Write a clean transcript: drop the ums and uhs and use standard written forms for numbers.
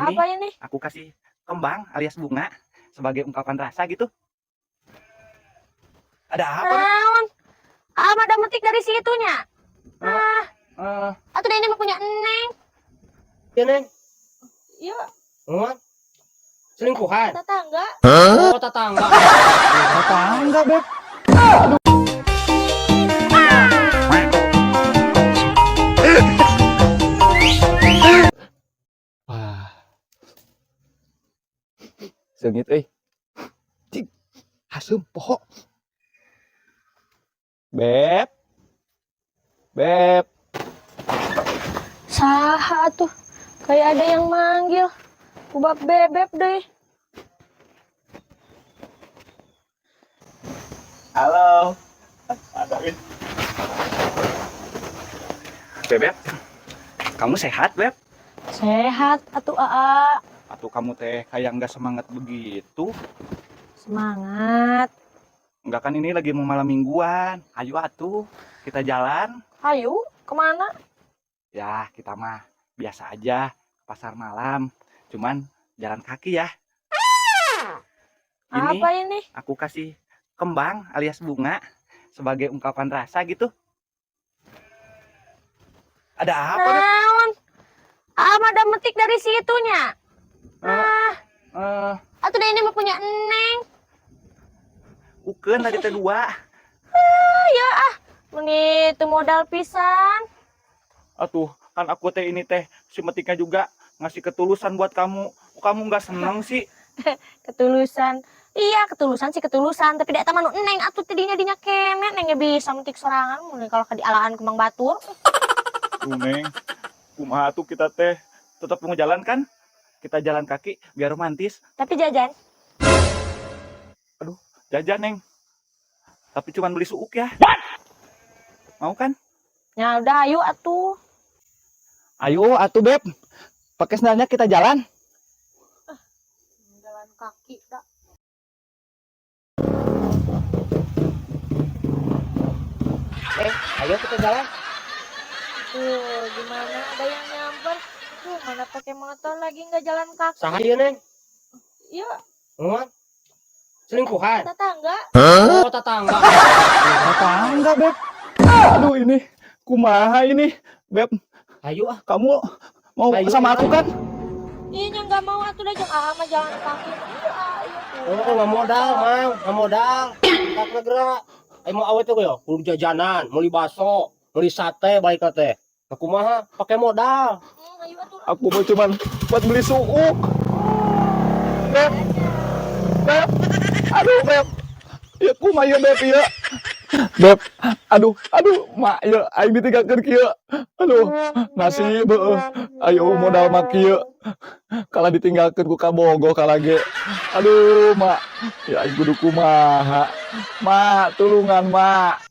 Apa ini? Aku kasih kembang alias bunga sebagai ungkapan rasa gitu. Ada apa? Naon? Ama ada metik dari situnya. Eh, eh, Atau ini mah punya Neng. Ya, Neng. Iya, Oh, selingkuhan. tetangga. Oh, tetangga. tetangga, Beb. Wah. Seungit euy. Cik. Haseup poho. Beb. Beb. Saha tuh? Kayak ada yang manggil. Ubab bebek deh. Halo. Ada Win. Beb. Kamu sehat, Beb? Sehat atuh Aa. Atau kamu teh kayak nggak semangat begitu? Semangat. Enggak kan ini lagi mau malam mingguan. Ayo atuh, kita jalan. Ayo, kemana? Ya, kita mah biasa aja ke pasar malam. Cuman jalan kaki ya. Ini Apa ini? aku kasih kembang alias bunga sebagai ungkapan rasa gitu. Ada apa? Beb? Naon? Ama ada metik dari situnya. Atau ini mah punya Neng. Ukeun tadi teh dua. Ya ah, menitu modal pisan. Atuh, kan aku teh ini teh si metiknya juga ngasih ketulusan buat kamu. Kamu nggak seneng sih? Ketulusan. Iya, ketulusan sih ketulusan, tapi dak tamanu Neng atuh tidinya dinya kene Neng bisa metik sorangan mulai kalau ke dialaan kembang batur. Neng, kumaha tuh kita teh tetap mau jalan kan? Kita jalan kaki biar romantis. Tapi jajan. Aduh, jajan Neng. Tapi cuman beli suuk ya. Mau kan? Ya udah ayo atuh. Ayo atuh Beb. Pakai sendalnya kita jalan. Jalan kaki dak. Ayo kita jalan. Tuh, gimana ada yang nyamper? Tuh, mana pakai motor lagi nggak jalan kaki? Saha ieu, Neng? Iya, Oh, selingkuhan. tetangga. Oh, tetangga. Tetangga Beb. Aduh ini kumaha ini Beb. Ayo ah. Kamu mau Ayo, sama aku kan? Iya nggak mau atuh dah jeung ama jalan kaki. Iya, ayo tuh. Oh, nggak modal, Mang. Nggak modal. Tak negara. Ayo mau awet tuh ya. Kudu jajanan, mau baso, mau sate baik teh. Aku mah pakai modal. Ayo atuh. Aku mau cuman buat beli suuk. Beb. Beb. Aduh Beb. Ya kumaha ya Beb ya. Beb, aduh, mak ya, aing ditinggalkeun kieu. Aduh, nasib beueuh. Ayo modal mah kieu. Kalau ditinggalkeun ku kabogoh kalage. Aduh, mak. Ya aing kudu kumaha. Mak, tulungan, mak.